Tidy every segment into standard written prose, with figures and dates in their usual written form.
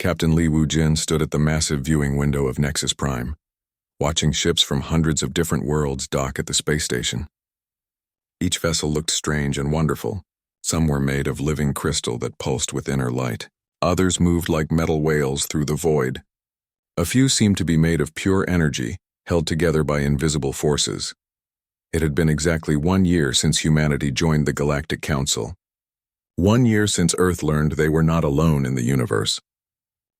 Captain Li Wujin stood at the massive viewing window of Nexus Prime, watching ships from hundreds of different worlds dock at the space station. Each vessel looked strange and wonderful. Some were made of living crystal that pulsed with inner light. Others moved like metal whales through the void. A few seemed to be made of pure energy, held together by invisible forces. It had been exactly 1 year since humanity joined the Galactic Council. 1 year since Earth learned they were not alone in the universe.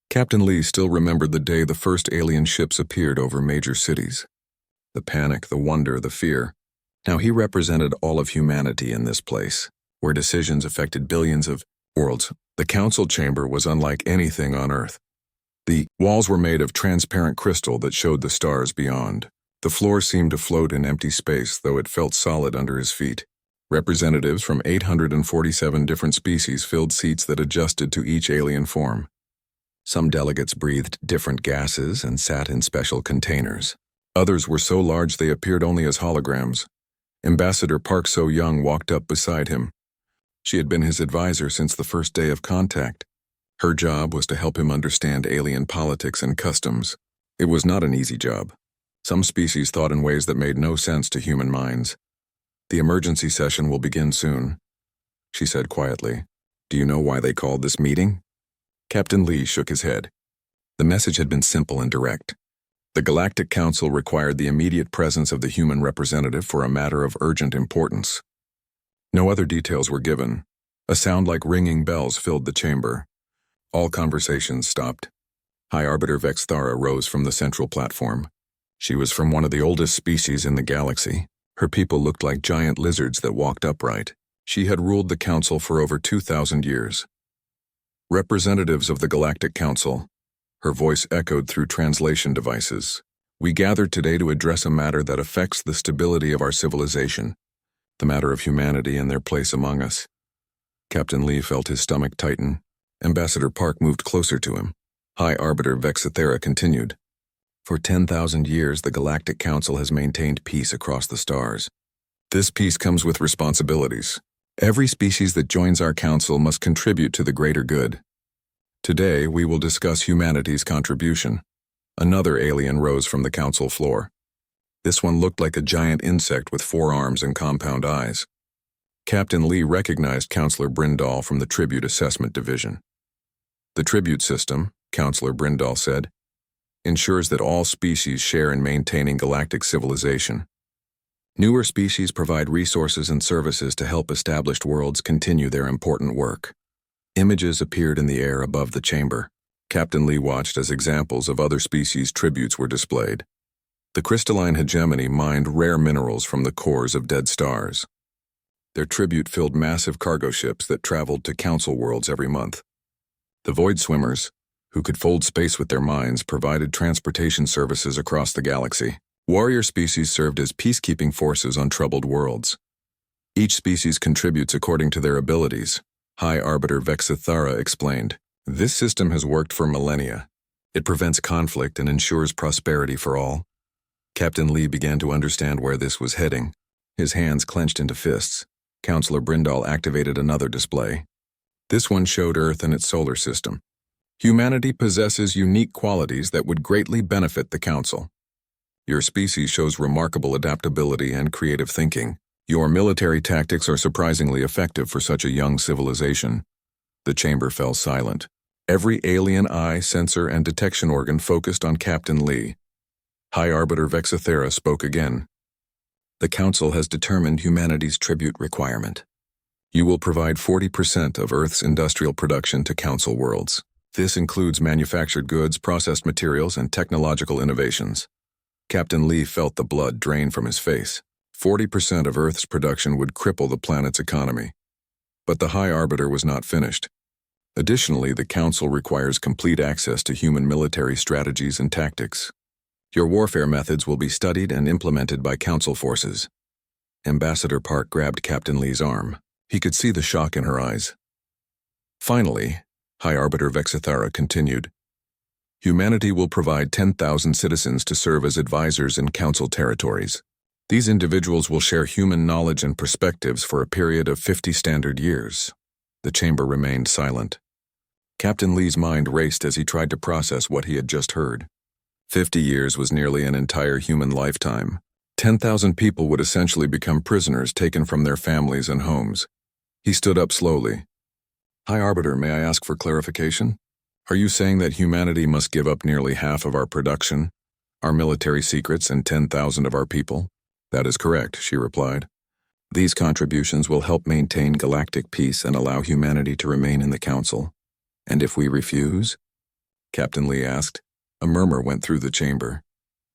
Captain Li still remembered the day the first alien ships appeared over major cities. The panic, the wonder, the fear. Now he represented all of humanity in this place, where decisions affected billions of worlds. The council chamber was unlike anything on Earth. The walls were made of transparent crystal that showed the stars beyond. The floor seemed to float in empty space, though it felt solid under his feet. Representatives from 847 different species filled seats that adjusted to each alien form. Some delegates breathed different gases and sat in special containers. Others were so large they appeared only as holograms. Ambassador Park So-young walked up beside him. She had been his advisor since the first day of contact. Her job was to help him understand alien politics and customs. It was not an easy job. Some species thought in ways that made no sense to human minds. "The emergency session will begin soon," she said quietly. "Do you know why they called this meeting?" Captain Li shook his head. The message had been simple and direct. The Galactic Council required the immediate presence of the human representative for a matter of urgent importance. No other details were given. A sound like ringing bells filled the chamber. All conversations stopped. High Arbiter Vexthara rose from the central platform. She was from one of the oldest species in the galaxy. Her people looked like giant lizards that walked upright. She had ruled the council for over 2,000 years. "Representatives of the Galactic Council," her voice echoed through translation devices, "we gathered today to address a matter that affects the stability of our civilization, the matter of humanity and their place among us." Captain Li felt his stomach tighten. Ambassador Park moved closer to him. High Arbiter Vexthara continued. "For 10,000 years, the Galactic Council has maintained peace across the stars. This peace comes with responsibilities. Every species that joins our council must contribute to the greater good. Today, we will discuss humanity's contribution." Another alien rose from the council floor. This one looked like a giant insect with 4 arms and compound eyes. Captain Li recognized Counselor Brindall from the Tribute Assessment Division. "The tribute system," Counselor Brindall said, "ensures that all species share in maintaining galactic civilization. Newer species provide resources and services to help established worlds continue their important work." Images appeared in the air above the chamber. Captain Li watched as examples of other species' tributes were displayed. The crystalline hegemony mined rare minerals from the cores of dead stars. Their tribute filled massive cargo ships that traveled to council worlds every month. The void swimmers, who could fold space with their minds, provided transportation services across the galaxy. Warrior species served as peacekeeping forces on troubled worlds. Each species contributes according to their abilities, High Arbiter Vexthara explained. "This system has worked for millennia. It prevents conflict and ensures prosperity for all." Captain Li began to understand where this was heading. His hands clenched into fists. Counselor Brindall activated another display. This one showed Earth and its solar system. "Humanity possesses unique qualities that would greatly benefit the Council. Your species shows remarkable adaptability and creative thinking. Your military tactics are surprisingly effective for such a young civilization." The chamber fell silent. Every alien eye, sensor, and detection organ focused on Captain Li. High Arbiter Vexthara spoke again. "The Council has determined humanity's tribute requirement. You will provide 40% of Earth's industrial production to Council worlds. This includes manufactured goods, processed materials, and technological innovations." Captain Li felt the blood drain from his face. 40% of Earth's production would cripple the planet's economy. But the High Arbiter was not finished. Additionally, the Council requires complete access to human military strategies and tactics. Your warfare methods will be studied and implemented by Council forces. Ambassador Park grabbed Captain Li's arm. He could see the shock in her eyes. Finally, High Arbiter Vexthara continued, "Humanity will provide 10,000 citizens to serve as advisors in Council territories. These individuals will share human knowledge and perspectives for a period of 50 standard years." The chamber remained silent. Captain Lee's mind raced as he tried to process what he had just heard. 50 years was nearly an entire human lifetime. 10,000 people would essentially become prisoners taken from their families and homes. He stood up slowly. High Arbiter, may I ask for clarification? Are you saying that humanity must give up nearly half of our production, our military secrets, and 10,000 of our people? That is correct, she replied. These contributions will help maintain galactic peace and allow humanity to remain in the Council. And if we refuse? Captain Lee asked. A murmur went through the chamber.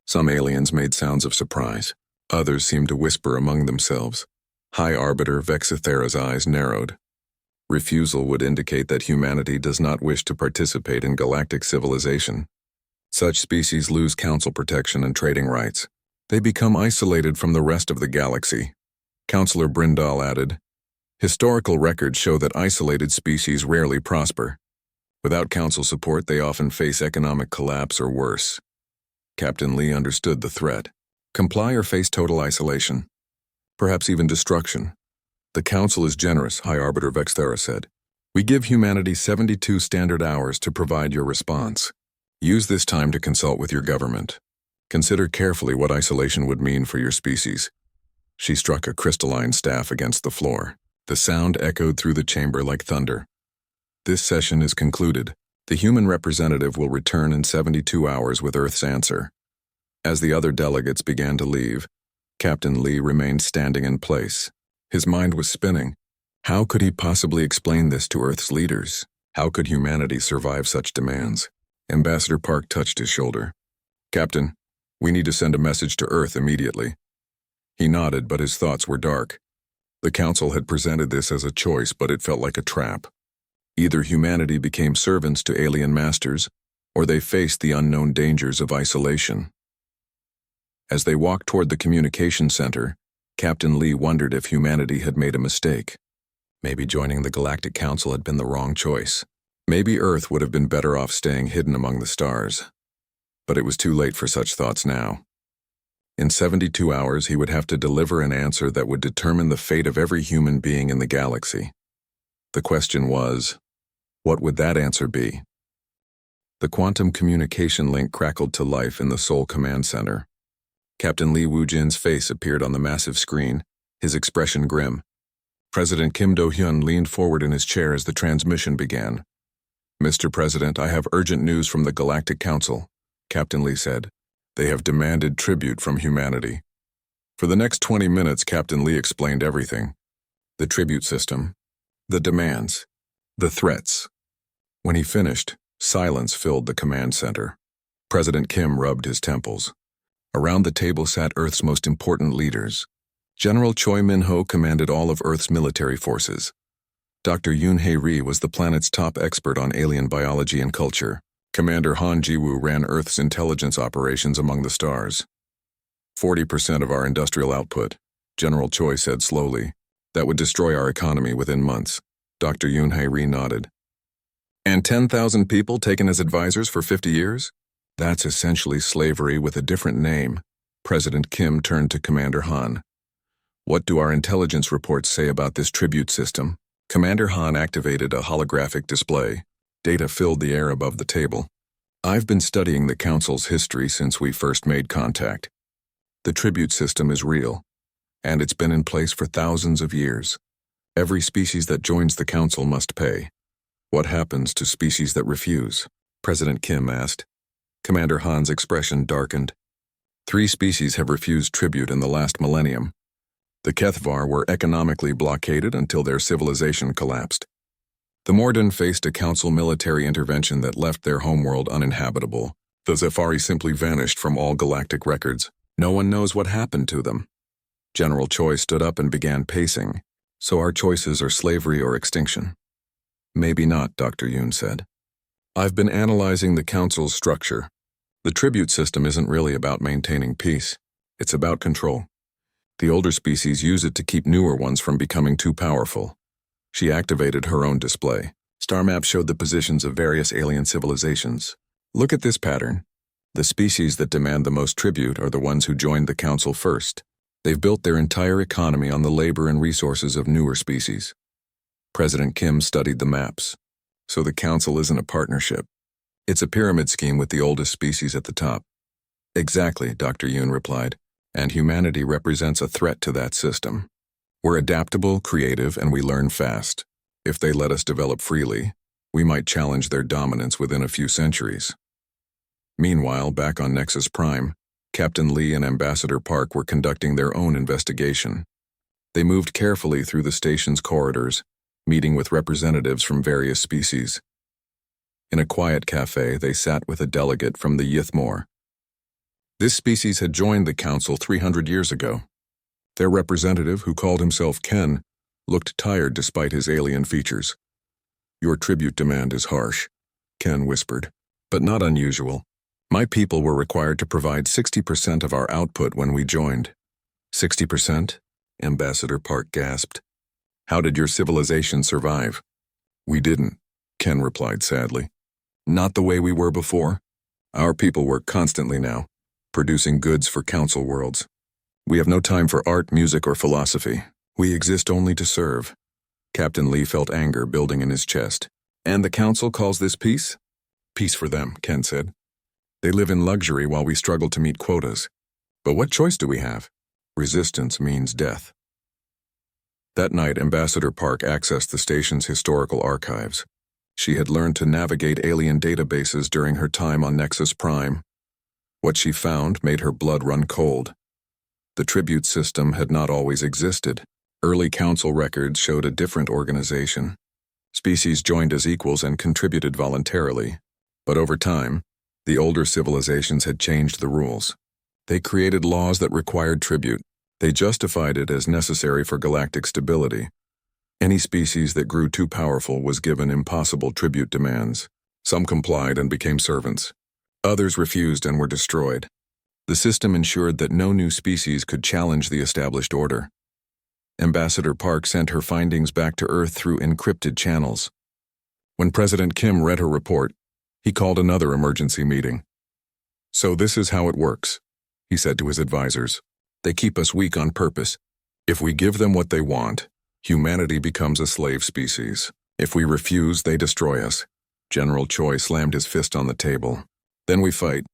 Some aliens made sounds of surprise. Others seemed to whisper among themselves. High Arbiter Vexithera's eyes narrowed. Refusal would indicate that humanity does not wish to participate in galactic civilization. Such species lose council protection and trading rights. They become isolated from the rest of the galaxy. Counselor Brindal added, historical records show that isolated species rarely prosper. Without council support, they often face economic collapse or worse. Captain Lee understood the threat. Comply or face total isolation. Perhaps even destruction. The Council is generous, High Arbiter Vexthera said. We give humanity 72 standard hours to provide your response. Use this time to consult with your government. Consider carefully what isolation would mean for your species. She struck a crystalline staff against the floor. The sound echoed through the chamber like thunder. This session is concluded. The human representative will return in 72 hours with Earth's answer. As the other delegates began to leave, Captain Lee remained standing in place. His mind was spinning. How could he possibly explain this to Earth's leaders? How could humanity survive such demands? Ambassador Park touched his shoulder. Captain, we need to send a message to Earth immediately. He nodded, but his thoughts were dark. The Council had presented this as a choice, but it felt like a trap. Either humanity became servants to alien masters, or they faced the unknown dangers of isolation. As they walked toward the communication center, Captain Lee wondered if humanity had made a mistake. Maybe joining the Galactic Council had been the wrong choice. Maybe Earth would have been better off staying hidden among the stars. But it was too late for such thoughts now. In 72 hours, he would have to deliver an answer that would determine the fate of every human being in the galaxy. The question was, what would that answer be? The quantum communication link crackled to life in the Seoul Command Center. Captain Lee Woo-jin's face appeared on the massive screen, his expression grim. President Kim Do-hyun leaned forward in his chair as the transmission began. Mr. President, I have urgent news from the Galactic Council, Captain Lee said. They have demanded tribute from humanity. For the next 20 minutes, Captain Lee explained everything. The tribute system, the demands, the threats. When he finished, silence filled the command center. President Kim rubbed his temples. Around the table sat Earth's most important leaders. General Choi Min-ho commanded all of Earth's military forces. Dr. Yoon Hae-ri was the planet's top expert on alien biology and culture. Commander Han Ji-woo ran Earth's intelligence operations among the stars. 40% of our industrial output, General Choi said slowly. That would destroy our economy within months. Dr. Yoon Hae-ri nodded. And 10,000 people taken as advisors for 50 years? That's essentially slavery with a different name. President Kim turned to Commander Han. What do our intelligence reports say about this tribute system? Commander Han activated a holographic display. Data filled the air above the table. I've been studying the Council's history since we first made contact. The tribute system is real, and it's been in place for thousands of years. Every species that joins the Council must pay. What happens to species that refuse? President Kim asked. Commander Han's expression darkened. 3 species have refused tribute in the last millennium. The Kethvar were economically blockaded until their civilization collapsed. The Morden faced a Council military intervention that left their homeworld uninhabitable. The Zephyri simply vanished from all galactic records. No one knows what happened to them. General Choi stood up and began pacing. So our choices are slavery or extinction. Maybe not, Dr. Yoon said. I've been analyzing the Council's structure. The tribute system isn't really about maintaining peace. It's about control. The older species use it to keep newer ones from becoming too powerful. She activated her own display. Star maps showed the positions of various alien civilizations. Look at this pattern. The species that demand the most tribute are the ones who joined the Council first. They've built their entire economy on the labor and resources of newer species. President Kim studied the maps. So the council isn't a partnership. It's a pyramid scheme with the oldest species at the top. Exactly, Dr. Yoon replied, and humanity represents a threat to that system. We're adaptable, creative, and we learn fast. If they let us develop freely, we might challenge their dominance within a few centuries. Meanwhile, back on Nexus Prime, Captain Lee and Ambassador Park were conducting their own investigation. They moved carefully through the station's corridors, meeting with representatives from various species. In a quiet cafe, they sat with a delegate from the Yithmore. This species had joined the council 300 years ago. Their representative, who called himself Ken, looked tired despite his alien features. "Your tribute demand is harsh," Ken whispered, "but not unusual. My people were required to provide 60% of our output when we joined." 60%? Ambassador Park gasped. "How did your civilization survive?" "We didn't," Ken replied sadly. "Not the way we were before. Our people work constantly now, producing goods for council worlds. We have no time for art, music, or philosophy. We exist only to serve." Captain Lee felt anger building in his chest. "And the council calls this peace?" "Peace for them," Ken said. "They live in luxury while we struggle to meet quotas. But what choice do we have? Resistance means death." That night, Ambassador Park accessed the station's historical archives. She had learned to navigate alien databases during her time on Nexus Prime. What she found made her blood run cold. The tribute system had not always existed. Early council records showed a different organization. Species joined as equals and contributed voluntarily. But over time, the older civilizations had changed the rules. They created laws that required tribute. They justified it as necessary for galactic stability. Any species that grew too powerful was given impossible tribute demands. Some complied and became servants. Others refused and were destroyed. The system ensured that no new species could challenge the established order. Ambassador Park sent her findings back to Earth through encrypted channels. When President Kim read her report, he called another emergency meeting. "So this is how it works," he said to his advisors. "They keep us weak on purpose. If we give them what they want, humanity becomes a slave species. If we refuse, they destroy us." General Choi slammed his fist on the table. "Then we fight.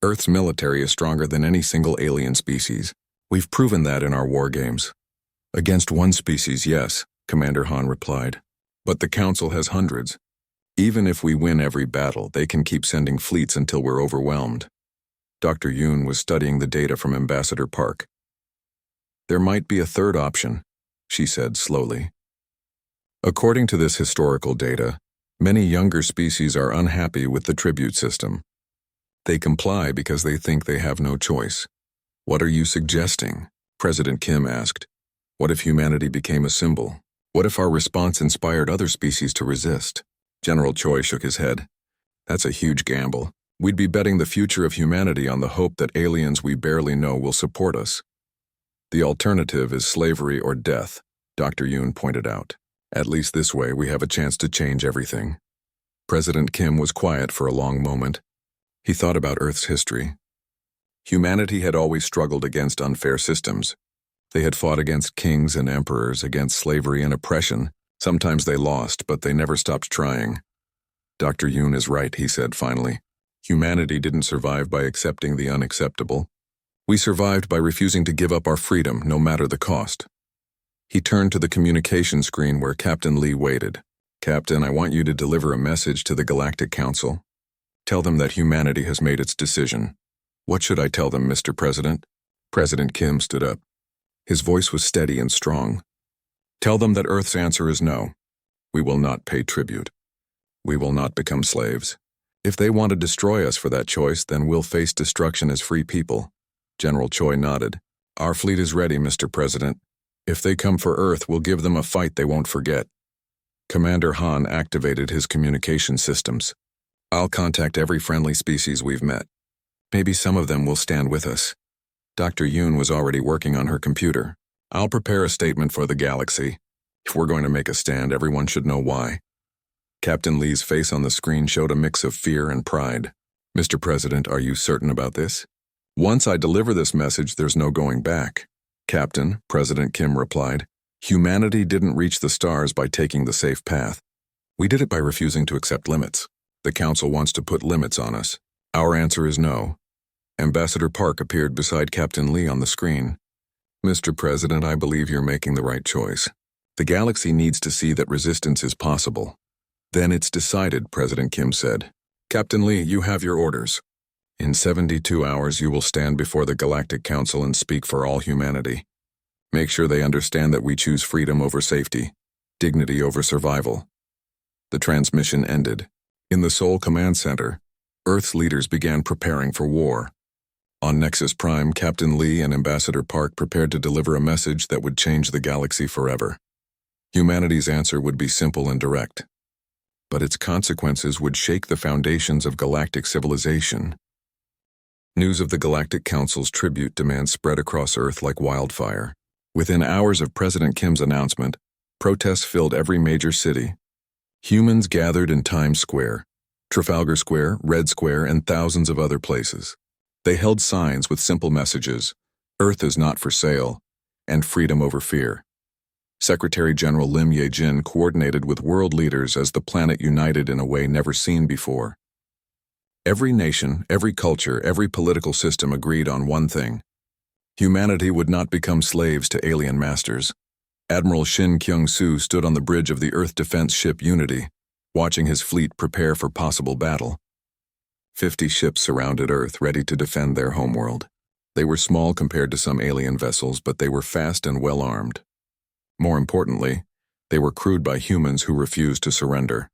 Earth's military is stronger than any single alien species. We've proven that in our war games." "Against one species, yes," Commander Han replied. "But the Council has hundreds. Even if we win every battle, they can keep sending fleets until we're overwhelmed." Dr. Yoon was studying the data from Ambassador Park. "There might be a third option," she said slowly. "According to this historical data, many younger species are unhappy with the tribute system. They comply because they think they have no choice." "What are you suggesting?" President Kim asked. "What if humanity became a symbol? What if our response inspired other species to resist?" General Choi shook his head. "That's a huge gamble. We'd be betting the future of humanity on the hope that aliens we barely know will support us." "The alternative is slavery or death," Dr. Yoon pointed out. "At least this way we have a chance to change everything." President Kim was quiet for a long moment. He thought about Earth's history. Humanity had always struggled against unfair systems. They had fought against kings and emperors, against slavery and oppression. Sometimes they lost, but they never stopped trying. "Dr. Yoon is right," he said finally. "Humanity didn't survive by accepting the unacceptable. We survived by refusing to give up our freedom, no matter the cost." He turned to the communication screen where Captain Lee waited. "Captain, I want you to deliver a message to the Galactic Council. Tell them that humanity has made its decision." "What should I tell them, Mr. President?" President Kim stood up. His voice was steady and strong. "Tell them that Earth's answer is no. We will not pay tribute. We will not become slaves. If they want to destroy us for that choice, then we'll face destruction as free people." General Choi nodded. "Our fleet is ready, Mr. President. If they come for Earth, we'll give them a fight they won't forget." Commander Han activated his communication systems. "I'll contact every friendly species we've met. Maybe some of them will stand with us." Dr. Yoon was already working on her computer. "I'll prepare a statement for the galaxy. If we're going to make a stand, everyone should know why." Captain Lee's face on the screen showed a mix of fear and pride. "Mr. President, are you certain about this?" "Once I deliver this message, there's no going back." "Captain," President Kim replied, "humanity didn't reach the stars by taking the safe path. We did it by refusing to accept limits. The Council wants to put limits on us. Our answer is no. Ambassador Park appeared beside Captain Lee on the screen. Mr. President, I believe you're making the right choice. The galaxy needs to see that resistance is possible. Then it's decided, President Kim said. Captain Lee, you have your orders. In 72 hours, you will stand before the Galactic Council and speak for all humanity. Make sure they understand that we choose freedom over safety, dignity over survival. The transmission ended. In the Seoul Command Center, Earth's leaders began preparing for war. On Nexus Prime, Captain Lee and Ambassador Park prepared to deliver a message that would change the galaxy forever. Humanity's answer would be simple and direct, but its consequences would shake the foundations of galactic civilization. News of the Galactic Council's tribute demand spread across Earth like wildfire. Within hours of President Kim's announcement, protests filled every major city. Humans gathered in Times Square, Trafalgar Square, Red Square, and thousands of other places. They held signs with simple messages: Earth is not for sale, and freedom over fear. Secretary General Lim Ye-jin coordinated with world leaders as the planet united in a way never seen before. Every nation, every culture, every political system agreed on one thing: humanity would not become slaves to alien masters. Admiral Shin Kyung-soo stood on the bridge of the Earth defense ship Unity, watching his fleet prepare for possible battle. 50 ships surrounded Earth, ready to defend their homeworld. They were small compared to some alien vessels, but they were fast and well-armed. More importantly, they were crewed by humans who refused to surrender.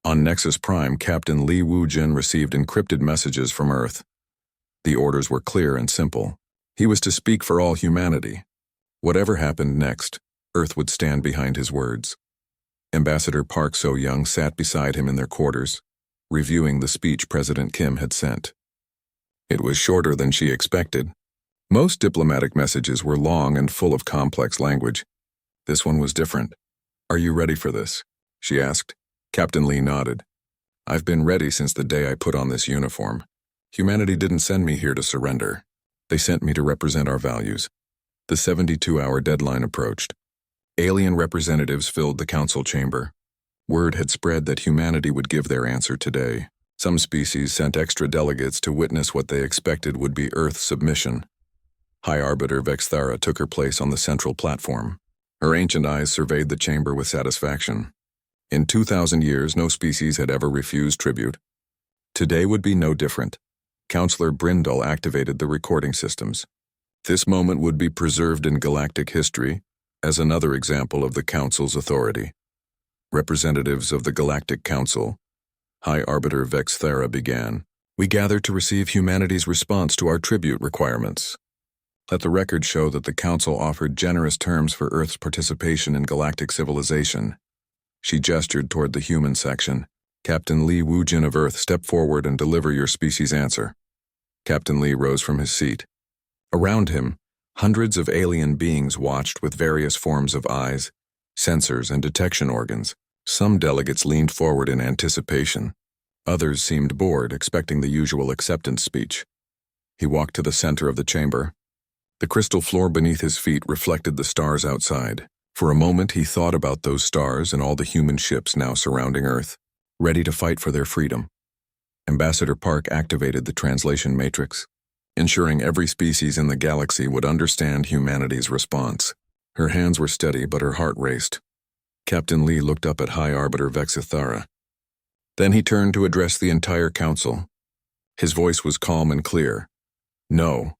On Nexus Prime, Captain Lee Woo-jin received encrypted messages from Earth. The orders were clear and simple. He was to speak for all humanity. Whatever happened next, Earth would stand behind his words. Ambassador Park So-young sat beside him in their quarters, reviewing the speech President Kim had sent. It was shorter than she expected. Most diplomatic messages were long and full of complex language. This one was different. "Are you ready for this?" she asked. Captain Lee nodded. "I've been ready since the day I put on this uniform. Humanity didn't send me here to surrender. They sent me to represent our values." The 72-hour deadline approached. Alien representatives filled the council chamber. Word had spread that humanity would give their answer today. Some species sent extra delegates to witness what they expected would be Earth's submission. High Arbiter Vexthara took her place on the central platform. Her ancient eyes surveyed the chamber with satisfaction. In 2,000 years, no species had ever refused tribute. Today would be no different. Counselor Brindle activated the recording systems. This moment would be preserved in galactic history as another example of the Council's authority. Representatives of the Galactic Council, High Arbiter Vexthara began. "We gather to receive humanity's response to our tribute requirements. Let the record show that the Council offered generous terms for Earth's participation in galactic civilization." She gestured toward the human section. "Captain Lee Woo-jin of Earth, step forward and deliver your species' answer." Captain Lee rose from his seat. Around him, hundreds of alien beings watched with various forms of eyes, sensors, and detection organs. Some delegates leaned forward in anticipation. Others seemed bored, expecting the usual acceptance speech. He walked to the center of the chamber. The crystal floor beneath his feet reflected the stars outside. For a moment, he thought about those stars and all the human ships now surrounding Earth, ready to fight for their freedom. Ambassador Park activated the translation matrix, ensuring every species in the galaxy would understand humanity's response. Her hands were steady, but her heart raced. Captain Lee looked up at High Arbiter Vexthara. Then he turned to address the entire council. His voice was calm and clear. "No."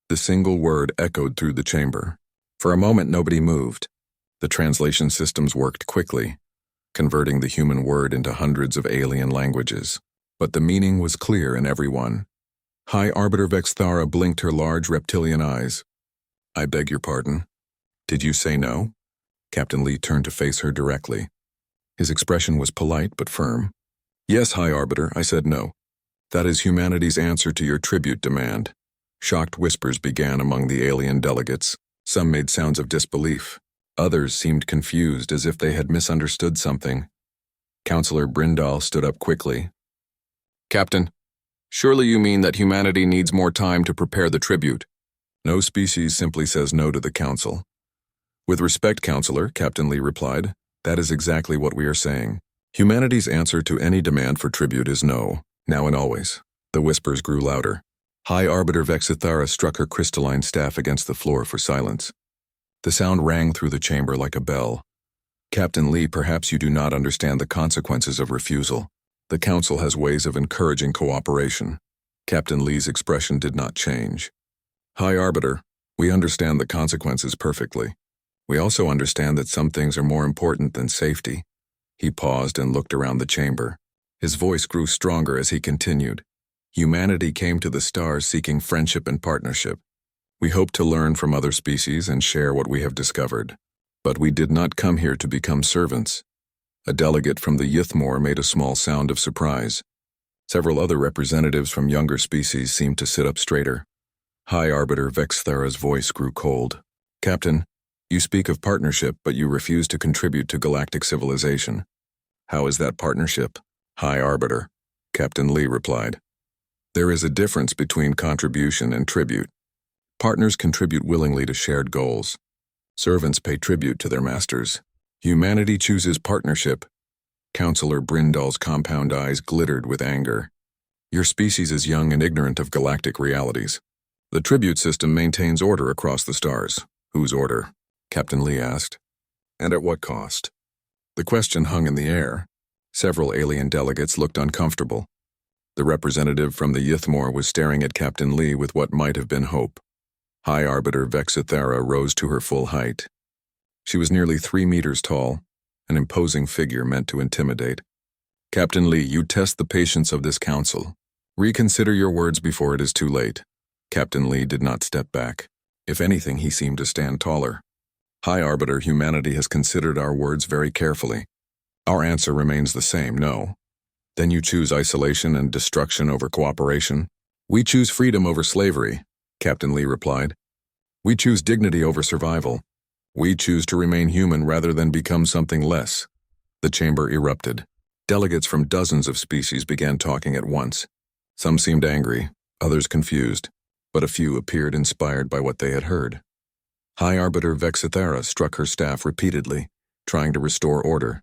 The single word echoed through the chamber. For a moment, nobody moved. The translation systems worked quickly, converting the human word into hundreds of alien languages. But the meaning was clear in everyone. High Arbiter Vexthara blinked her large reptilian eyes. "I beg your pardon. Did you say no?" Captain Lee turned to face her directly. His expression was polite but firm. "Yes, High Arbiter, I said no. That is humanity's answer to your tribute demand." Shocked whispers began among the alien delegates. Some made sounds of disbelief. Others seemed confused, as if they had misunderstood something. Counselor Brindle stood up quickly. "Captain, surely you mean that humanity needs more time to prepare the tribute?" "No species simply says no to the Council." "With respect, Counselor," Captain Lee replied, "that is exactly what we are saying. Humanity's answer to any demand for tribute is no, now and always. The whispers grew louder. High Arbiter Vexithara struck her crystalline staff against the floor for silence. The sound rang through the chamber like a bell. Captain Lee, perhaps you do not understand the consequences of refusal. The Council has ways of encouraging cooperation. Captain Lee's expression did not change. High Arbiter, we understand the consequences perfectly. We also understand that some things are more important than safety. He paused and looked around the chamber. His voice grew stronger as he continued. Humanity came to the stars seeking friendship and partnership. We hope to learn from other species and share what we have discovered. But we did not come here to become servants. A delegate from the Ythmore made a small sound of surprise. Several other representatives from younger species seemed to sit up straighter. High Arbiter Vexthara's voice grew cold. Captain, you speak of partnership, but you refuse to contribute to galactic civilization. How is that partnership? High Arbiter, Captain Lee replied. There is a difference between contribution and tribute. Partners contribute willingly to shared goals. Servants pay tribute to their masters. Humanity chooses partnership. Counselor Brindall's compound eyes glittered with anger. Your species is young and ignorant of galactic realities. The tribute system maintains order across the stars. Whose order? Captain Lee asked. And at what cost? The question hung in the air. Several alien delegates looked uncomfortable. The representative from the Ythmore was staring at Captain Lee with what might have been hope. High Arbiter Vexithara rose to her full height. She was nearly 3 meters tall, an imposing figure meant to intimidate. Captain Lee, you test the patience of this council. Reconsider your words before it is too late. Captain Lee did not step back. If anything, he seemed to stand taller. High Arbiter, humanity has considered our words very carefully. Our answer remains the same, no. Then you choose isolation and destruction over cooperation? We choose freedom over slavery, Captain Lee replied. We choose dignity over survival. We choose to remain human rather than become something less. The chamber erupted. Delegates from dozens of species began talking at once. Some seemed angry, others confused, but a few appeared inspired by what they had heard. High Arbiter Vexithara struck her staff repeatedly, trying to restore order.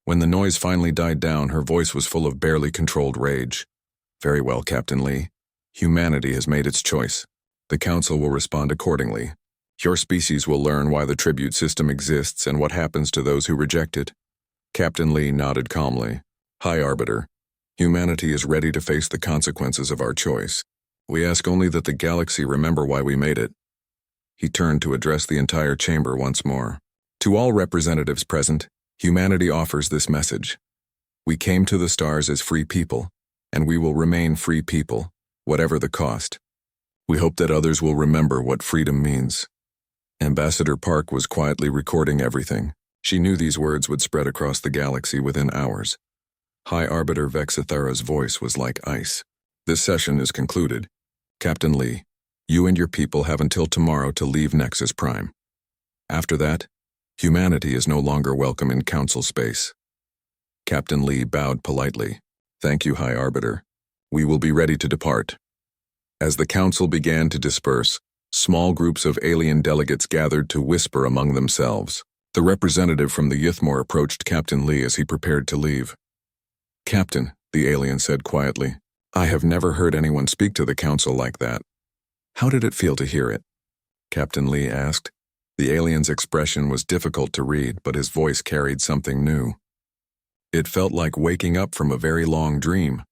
When the noise finally died down, her voice was full of barely controlled rage. Very well, Captain Lee. Humanity has made its choice. The Council will respond accordingly. Your species will learn why the tribute system exists and what happens to those who reject it. Captain Lee nodded calmly. High Arbiter, humanity is ready to face the consequences of our choice. We ask only that the galaxy remember why we made it. He turned to address the entire chamber once more. To all representatives present, humanity offers this message. We came to the stars as free people, and we will remain free people, whatever the cost. We hope that others will remember what freedom means. Ambassador Park was quietly recording everything. She knew these words would spread across the galaxy within hours. High Arbiter Vexithara's voice was like ice. This session is concluded. Captain Lee, you and your people have until tomorrow to leave Nexus Prime. After that, humanity is no longer welcome in Council space. Captain Lee bowed politely. Thank you, High Arbiter. We will be ready to depart. As the Council began to disperse, small groups of alien delegates gathered to whisper among themselves. The representative from the Ythmore approached Captain Lee as he prepared to leave. Captain, the alien said quietly, I have never heard anyone speak to the Council like that. How did it feel to hear it? Captain Lee asked. The alien's expression was difficult to read, but his voice carried something new. It felt like waking up from a very long dream.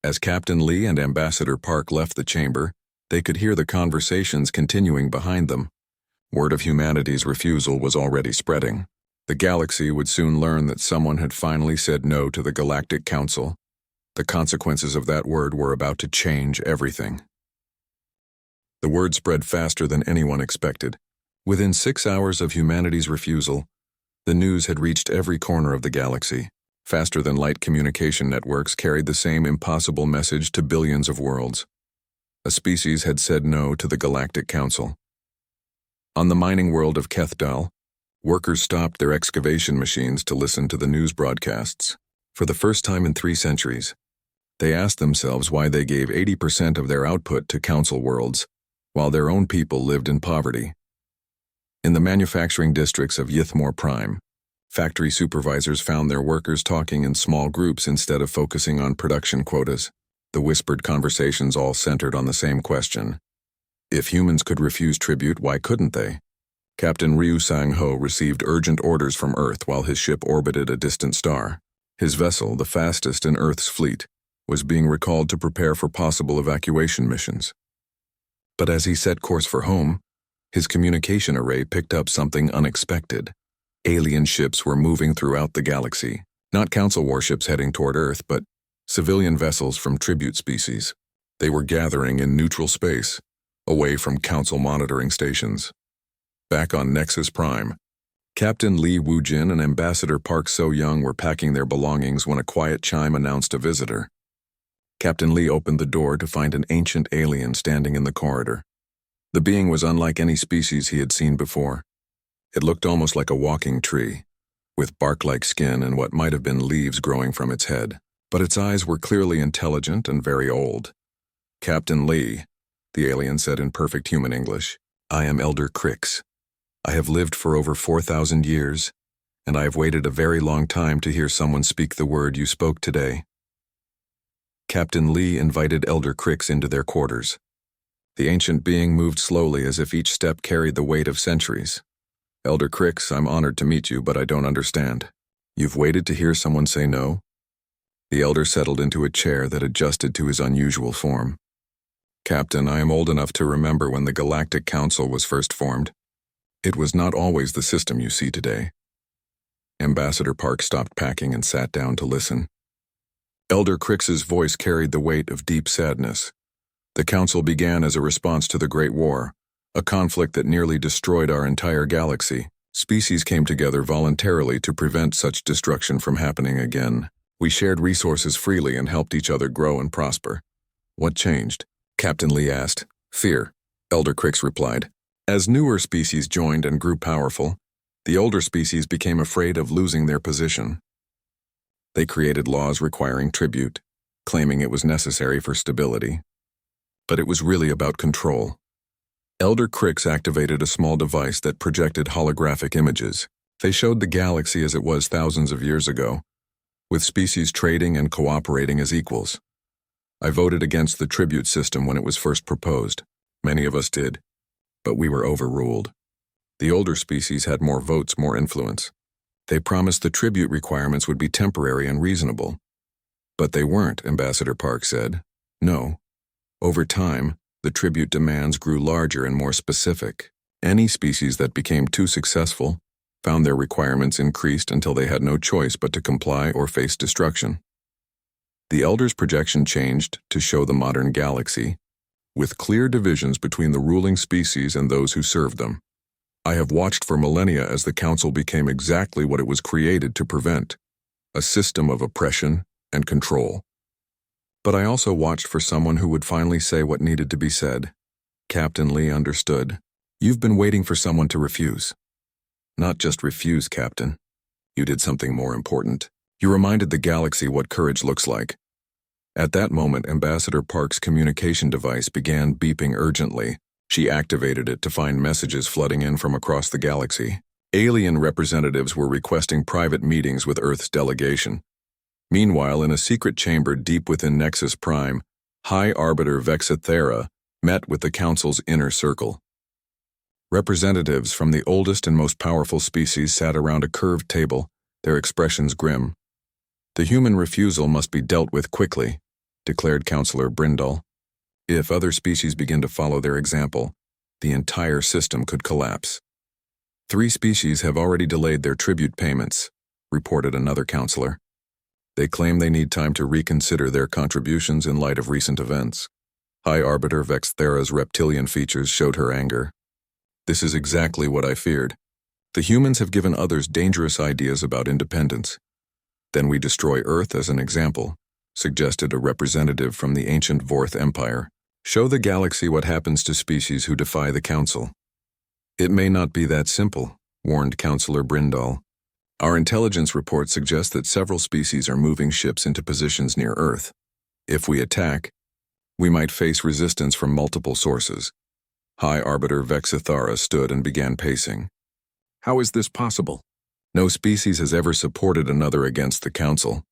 As Captain Lee and Ambassador Park left the chamber, they could hear the conversations continuing behind them. Word of humanity's refusal was already spreading. The galaxy would soon learn that someone had finally said no to the Galactic Council. The consequences of that word were about to change everything. The word spread faster than anyone expected. Within 6 hours of humanity's refusal, the news had reached every corner of the galaxy. Faster-than-light communication networks carried the same impossible message to billions of worlds. A species had said no to the Galactic Council. On the mining world of Kethdal, workers stopped their excavation machines to listen to the news broadcasts. For the first time in 3 centuries, they asked themselves why they gave 80% of their output to Council worlds, while their own people lived in poverty. In the manufacturing districts of Ythmore Prime, Factory supervisors found their workers talking in small groups instead of focusing on production quotas. The whispered conversations all centered on the same question. If humans could refuse tribute, why couldn't they? Captain Ryu Sang-ho received urgent orders from Earth while his ship orbited a distant star. His vessel, the fastest in Earth's fleet, was being recalled to prepare for possible evacuation missions. But as he set course for home, his communication array picked up something unexpected. Alien ships were moving throughout the galaxy, not Council warships heading toward Earth, but civilian vessels from tribute species. They were gathering in neutral space, away from Council monitoring stations. Back on Nexus Prime, Captain Lee Woo-jin and Ambassador Park So-young were packing their belongings when a quiet chime announced a visitor. Captain Lee opened the door to find an ancient alien standing in the corridor. The being was unlike any species he had seen before. It looked almost like a walking tree, with bark-like skin and what might have been leaves growing from its head. But its eyes were clearly intelligent and very old. "Captain Lee," the alien said in perfect human English, "I am Elder Crix. I have lived for over 4,000 years, and I have waited a very long time to hear someone speak the word you spoke today." Captain Lee invited Elder Crix into their quarters. The ancient being moved slowly as if each step carried the weight of centuries. "Elder Crix, I'm honored to meet you, but I don't understand. You've waited to hear someone say no?" The elder settled into a chair that adjusted to his unusual form. "Captain, I am old enough to remember when the Galactic Council was first formed. It was not always the system you see today." Ambassador Park stopped packing and sat down to listen. Elder Crix's voice carried the weight of deep sadness. "The Council began as a response to the Great War, a conflict that nearly destroyed our entire galaxy. Species came together voluntarily to prevent such destruction from happening again. We shared resources freely and helped each other grow and prosper." "What changed?" Captain Lee asked. "Fear," Elder Crix replied. "As newer species joined and grew powerful, the older species became afraid of losing their position. They created laws requiring tribute, claiming it was necessary for stability. But it was really about control." Elder Crix activated a small device that projected holographic images. They showed the galaxy as it was thousands of years ago, with species trading and cooperating as equals. I voted against the tribute system when it was first proposed. Many of us did, but we were overruled. The older species had more votes, more influence. They promised the tribute requirements would be temporary and reasonable. But they weren't, Ambassador Park said. No. Over time, the tribute demands grew larger and more specific. Any species that became too successful found their requirements increased until they had no choice but to comply or face destruction. The Elder's projection changed to show the modern galaxy, with clear divisions between the ruling species and those who served them. I have watched for millennia as the Council became exactly what it was created to prevent, a system of oppression and control. But I also watched for someone who would finally say what needed to be said. Captain Lee understood. "You've been waiting for someone to refuse." "Not just refuse, Captain. You did something more important. You reminded the galaxy what courage looks like." At that moment, Ambassador Park's communication device began beeping urgently. She activated it to find messages flooding in from across the galaxy. Alien representatives were requesting private meetings with Earth's delegation. Meanwhile, in a secret chamber deep within Nexus Prime, High Arbiter Vexithera met with the Council's inner circle. Representatives from the oldest and most powerful species sat around a curved table, their expressions grim. "The human refusal must be dealt with quickly," declared Counselor Brindle. "If other species begin to follow their example, the entire system could collapse." 3 species have already delayed their tribute payments, reported another counselor. They claim they need time to reconsider their contributions in light of recent events. High Arbiter Vexthera's reptilian features showed her anger. "This is exactly what I feared. The humans have given others dangerous ideas about independence. Then we destroy Earth as an example," suggested a representative from the ancient Vorth Empire. "Show the galaxy what happens to species who defy the Council." "It may not be that simple," warned Counselor Brindle. "Our intelligence reports suggest that several species are moving ships into positions near Earth. If we attack, we might face resistance from multiple sources." High Arbiter Vexithara stood and began pacing. "How is this possible? No species has ever supported another against the Council,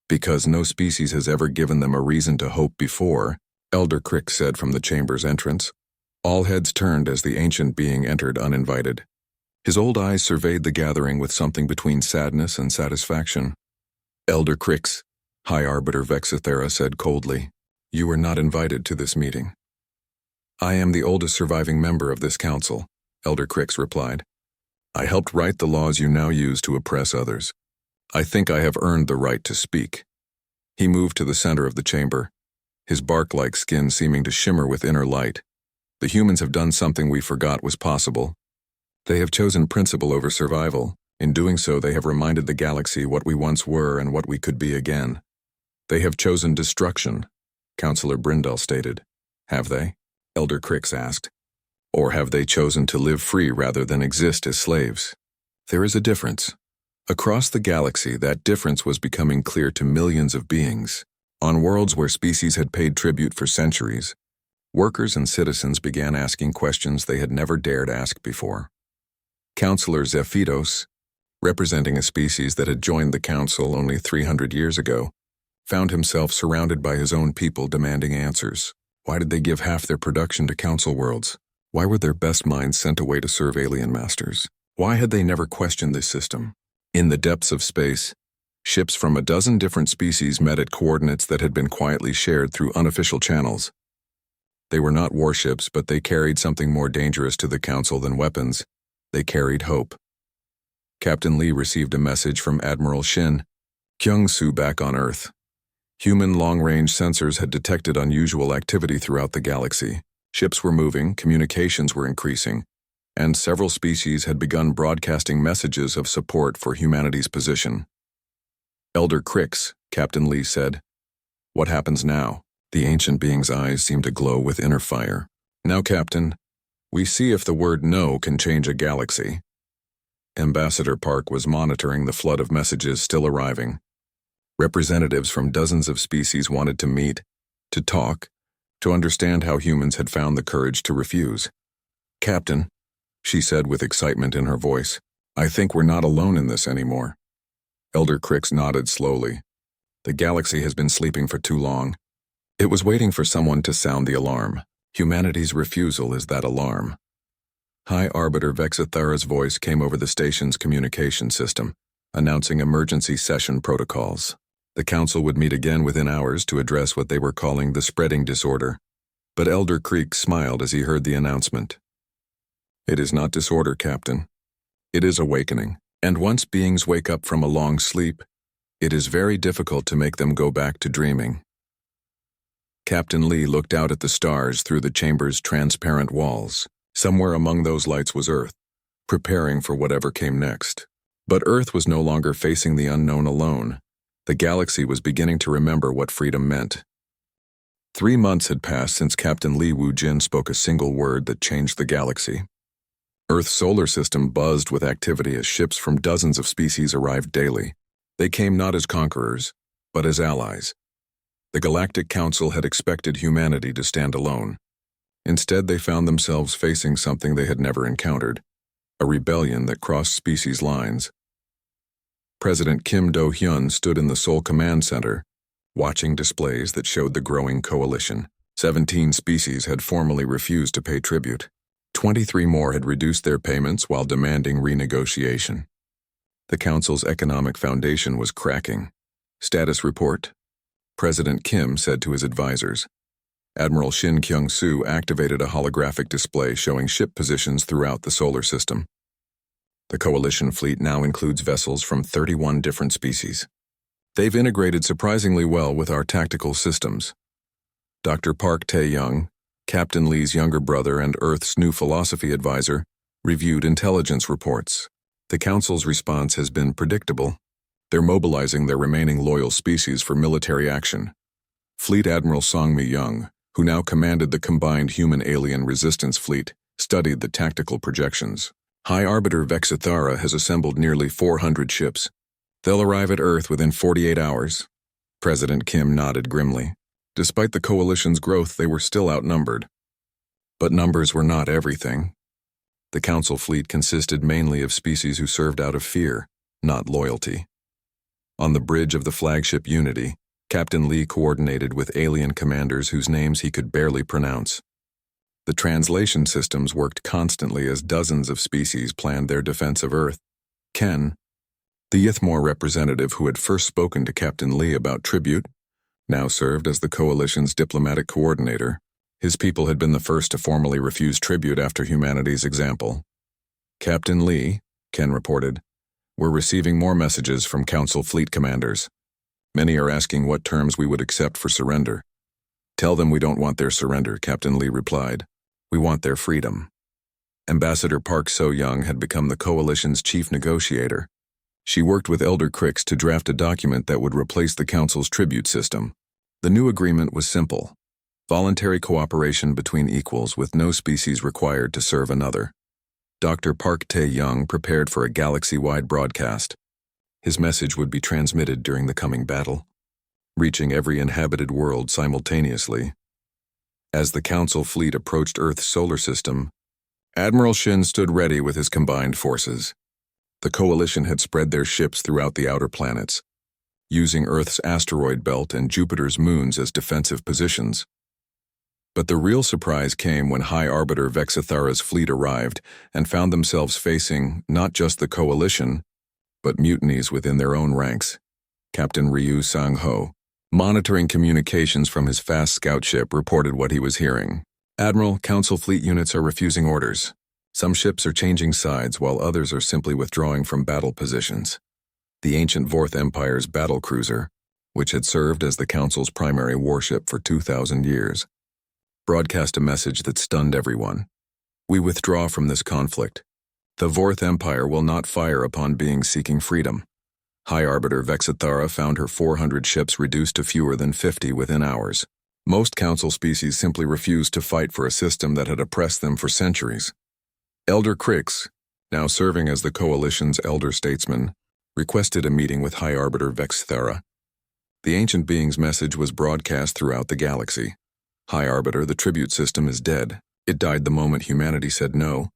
because no species has ever given them a reason to hope before, Elder Crick said from the chamber's entrance. All heads turned as the ancient being entered uninvited. His old eyes surveyed the gathering with something between sadness and satisfaction. Elder Crix, High Arbiter Vexithera said coldly, "You were not invited to this meeting." "I am the oldest surviving member of this council," Elder Crix replied. "I helped write the laws you now use to oppress others. I think I have earned the right to speak." He moved to the center of the chamber, his bark-like skin seeming to shimmer with inner light. "The humans have done something we forgot was possible. They have chosen principle over survival. In doing so, they have reminded the galaxy what we once were and what we could be again. They have chosen destruction," Counselor Brindle stated. "Have they?" Elder Crix asked. "Or have they chosen to live free rather than exist as slaves? There is a difference." Across the galaxy, that difference was becoming clear to millions of beings. On worlds where species had paid tribute for centuries, workers and citizens began asking questions they had never dared ask before. Counselor Zephitos, representing a species that had joined the council only 300 years ago, found himself surrounded by his own people demanding answers. Why did they give half their production to council worlds? Why were their best minds sent away to serve alien masters? Why had they never questioned this system? In the depths of space, ships from a dozen different species met at coordinates that had been quietly shared through unofficial channels. They were not warships, but they carried something more dangerous to the council than weapons. They carried hope. Captain Lee received a message from Admiral Shin Kyung-soo back on Earth. Human long-range sensors had detected unusual activity throughout the galaxy. Ships were moving, communications were increasing, and several species had begun broadcasting messages of support for humanity's position. "Elder Crix," Captain Lee said. "What happens now?" The ancient being's eyes seemed to glow with inner fire. "Now, Captain, we see if the word no can change a galaxy." Ambassador Park was monitoring the flood of messages still arriving. Representatives from dozens of species wanted to meet, to talk, to understand how humans had found the courage to refuse. "Captain," she said with excitement in her voice, "I think we're not alone in this anymore." Elder Crix nodded slowly. "The galaxy has been sleeping for too long. It was waiting for someone to sound the alarm. Humanity's refusal is that alarm." High Arbiter Vexithara's voice came over the station's communication system, announcing emergency session protocols. The council would meet again within hours to address what they were calling the spreading disorder. But Elder Creek smiled as he heard the announcement. "It is not disorder, Captain. It is awakening. And once beings wake up from a long sleep, it is very difficult to make them go back to dreaming." Captain Lee looked out at the stars through the chamber's transparent walls. Somewhere among those lights was Earth, preparing for whatever came next. But Earth was no longer facing the unknown alone. The galaxy was beginning to remember what freedom meant. 3 months had passed since Captain Lee Woo-jin spoke a single word that changed the galaxy. Earth's solar system buzzed with activity as ships from dozens of species arrived daily. They came not as conquerors, but as allies. The Galactic Council had expected humanity to stand alone. Instead, they found themselves facing something they had never encountered, a rebellion that crossed species lines. President Kim Do-hyun stood in the Seoul Command Center, watching displays that showed the growing coalition. 17 species had formally refused to pay tribute. 23 more had reduced their payments while demanding renegotiation. The Council's economic foundation was cracking. "Status report," President Kim said to his advisors. Admiral Shin Kyung-soo activated a holographic display showing ship positions throughout the solar system. The coalition fleet now includes vessels from 31 different species. They've integrated surprisingly well with our tactical systems. Dr. Park Tae-young, Captain Lee's younger brother and Earth's new philosophy advisor, reviewed intelligence reports. The Council's response has been predictable. They're mobilizing their remaining loyal species for military action. Fleet Admiral Song Mi-young, who now commanded the combined human-alien resistance fleet, studied the tactical projections. High Arbiter Vexithara has assembled nearly 400 ships. They'll arrive at Earth within 48 hours. President Kim nodded grimly. Despite the coalition's growth, they were still outnumbered. But numbers were not everything. The Council fleet consisted mainly of species who served out of fear. not loyalty. On the bridge of the flagship Unity, Captain Lee coordinated with alien commanders whose names he could barely pronounce. The translation systems worked constantly as dozens of species planned their defense of Earth. Ken, the Ythmore representative who had first spoken to Captain Lee about tribute, now served as the coalition's diplomatic coordinator. His people had been the first to formally refuse tribute after humanity's example. Captain Lee, Ken reported, we're receiving more messages from Council fleet commanders. Many are asking what terms we would accept for surrender. Tell them we don't want their surrender, Captain Lee replied. We want their freedom. Ambassador Park So-young had become the coalition's chief negotiator. She worked with Elder Crix to draft a document that would replace the Council's tribute system. The new agreement was simple: voluntary cooperation between equals with no species required to serve another. Dr. Park Tae-young prepared for a galaxy-wide broadcast. His message would be transmitted during the coming battle, reaching every inhabited world simultaneously. As the Council fleet approached Earth's solar system, Admiral Shin stood ready with his combined forces. The coalition had spread their ships throughout the outer planets, using Earth's asteroid belt and Jupiter's moons as defensive positions. But the real surprise came when High Arbiter Vexithara's fleet arrived and found themselves facing not just the coalition, but mutinies within their own ranks. Captain Ryu Sang-ho, monitoring communications from his fast scout ship, reported what he was hearing. Admiral, Council fleet units are refusing orders. Some ships are changing sides while others are simply withdrawing from battle positions. The ancient Vorth Empire's battle cruiser, which had served as the Council's primary warship for 2,000 years, broadcast a message that stunned everyone. We withdraw from this conflict. The Vorth Empire will not fire upon beings seeking freedom. High Arbiter Vexithara found her 400 ships reduced to fewer than 50 within hours. Most Council species simply refused to fight for a system that had oppressed them for centuries. Elder Crix, now serving as the Coalition's elder statesman, requested a meeting with High Arbiter Vexithara. The ancient being's message was broadcast throughout the galaxy. High Arbiter, the tribute system is dead. It died the moment humanity said no,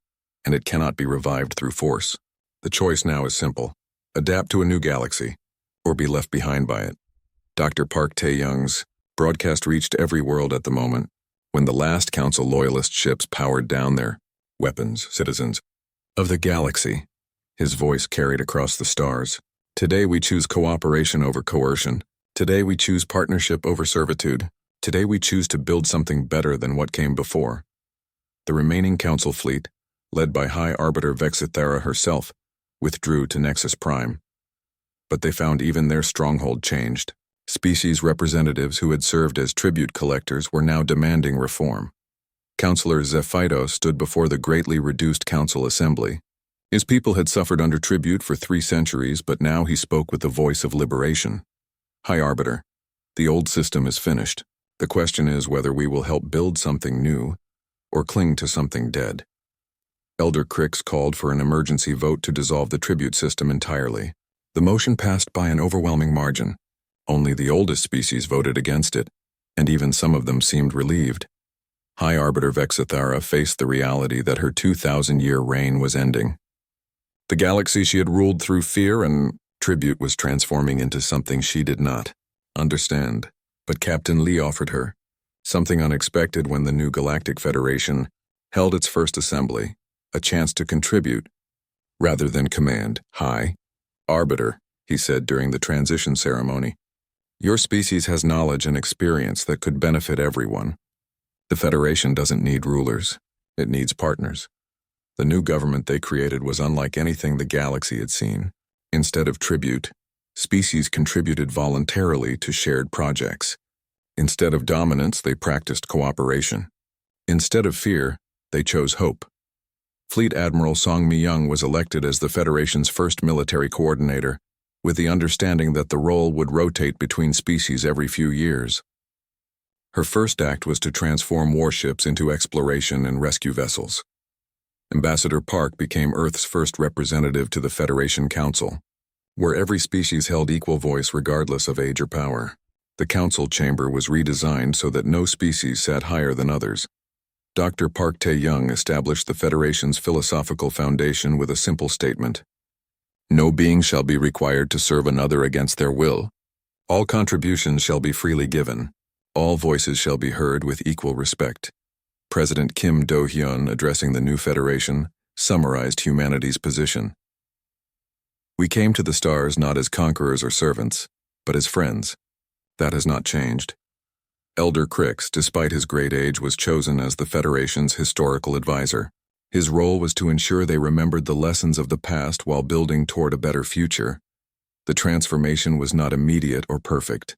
and it cannot be revived through force. The choice now is simple: adapt to a new galaxy, or be left behind by it. Dr. Park Tae-young's broadcast reached every world at the moment, when the last Council loyalist ships powered down their weapons. Citizens of the galaxy, his voice carried across the stars. Today we choose cooperation over coercion. Today we choose partnership over servitude. Today we choose to build something better than what came before. The remaining Council fleet, led by High Arbiter Vexithara herself, withdrew to Nexus Prime. But they found even their stronghold changed. Species representatives who had served as tribute collectors were now demanding reform. Councillor Zephyto stood before the greatly reduced Council Assembly. His people had suffered under tribute for 3 centuries, but now he spoke with the voice of liberation. High Arbiter, the old system is finished. The question is whether we will help build something new or cling to something dead. Elder Crix called for an emergency vote to dissolve the tribute system entirely. The motion passed by an overwhelming margin. Only the oldest species voted against it, and even some of them seemed relieved. High Arbiter Vexithara faced the reality that her 2,000-year reign was ending. The galaxy she had ruled through fear and tribute was transforming into something she did not understand. But Captain Lee offered her something unexpected when the new Galactic Federation held its first assembly, a chance to contribute rather than command. High Arbiter, he said during the transition ceremony, your species has knowledge and experience that could benefit everyone. The Federation doesn't need rulers, it needs partners. The new government they created was unlike anything the galaxy had seen. Instead of tribute, species contributed voluntarily to shared projects. Instead of dominance, they practiced cooperation. Instead of fear, they chose hope. Fleet Admiral Song Mi-young was elected as the Federation's first military coordinator, with the understanding that the role would rotate between species every few years. Her first act was to transform warships into exploration and rescue vessels. Ambassador Park became Earth's first representative to the Federation Council, where every species held equal voice regardless of age or power. The council chamber was redesigned so that no species sat higher than others. Dr. Park Tae-young established the Federation's philosophical foundation with a simple statement: No being shall be required to serve another against their will. All contributions shall be freely given. All voices shall be heard with equal respect. President Kim Do-hyun, addressing the new Federation, summarized humanity's position. We came to the stars not as conquerors or servants, but as friends. That has not changed. Elder Crix, despite his great age, was chosen as the Federation's historical advisor. His role was to ensure they remembered the lessons of the past while building toward a better future. The transformation was not immediate or perfect.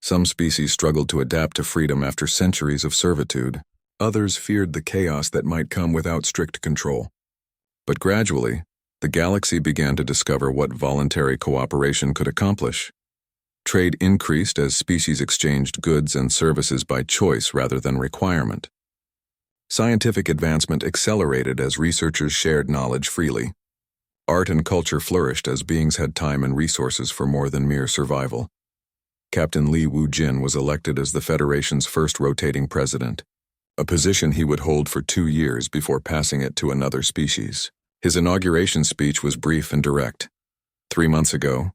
Some species struggled to adapt to freedom after centuries of servitude. Others feared the chaos that might come without strict control. But gradually, the galaxy began to discover what voluntary cooperation could accomplish. Trade increased as species exchanged goods and services by choice rather than requirement. Scientific advancement accelerated as researchers shared knowledge freely. Art and culture flourished as beings had time and resources for more than mere survival. Captain Lee Woo-jin was elected as the Federation's first rotating president, a position he would hold for 2 years before passing it to another species. His inauguration speech was brief and direct. 3 months ago,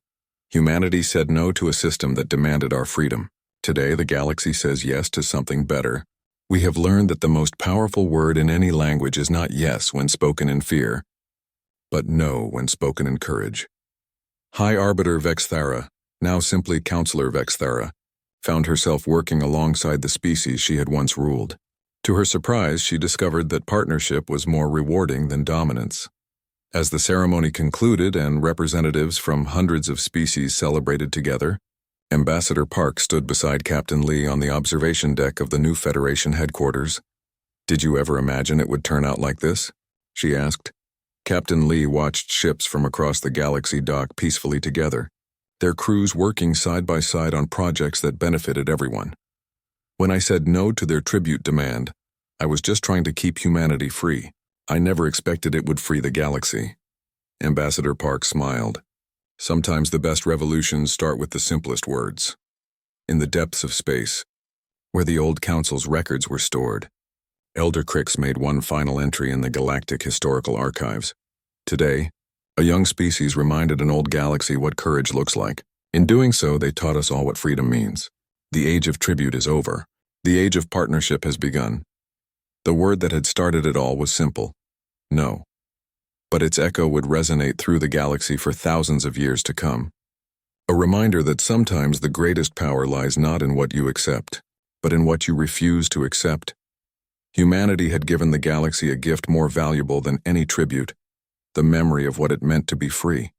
humanity said no to a system that demanded our freedom. Today, the galaxy says yes to something better. We have learned that the most powerful word in any language is not yes when spoken in fear, but no when spoken in courage. High Arbiter Vexthara, now simply Counselor Vexthara, found herself working alongside the species she had once ruled. To her surprise, she discovered that partnership was more rewarding than dominance. As the ceremony concluded and representatives from hundreds of species celebrated together, Ambassador Park stood beside Captain Lee on the observation deck of the new Federation headquarters. "Did you ever imagine it would turn out like this?" she asked. Captain Lee watched ships from across the galaxy dock peacefully together, their crews working side by side on projects that benefited everyone. "When I said no to their tribute demand, I was just trying to keep humanity free. I never expected it would free the galaxy." Ambassador Park smiled. Sometimes the best revolutions start with the simplest words. In the depths of space, where the old council's records were stored, Elder Crix made one final entry in the Galactic Historical Archives. Today, a young species reminded an old galaxy what courage looks like. In doing so, they taught us all what freedom means. The age of tribute is over. The age of partnership has begun. The word that had started it all was simple: no. But its echo would resonate through the galaxy for thousands of years to come. A reminder that sometimes the greatest power lies not in what you accept, but in what you refuse to accept. Humanity had given the galaxy a gift more valuable than any tribute: the memory of what it meant to be free.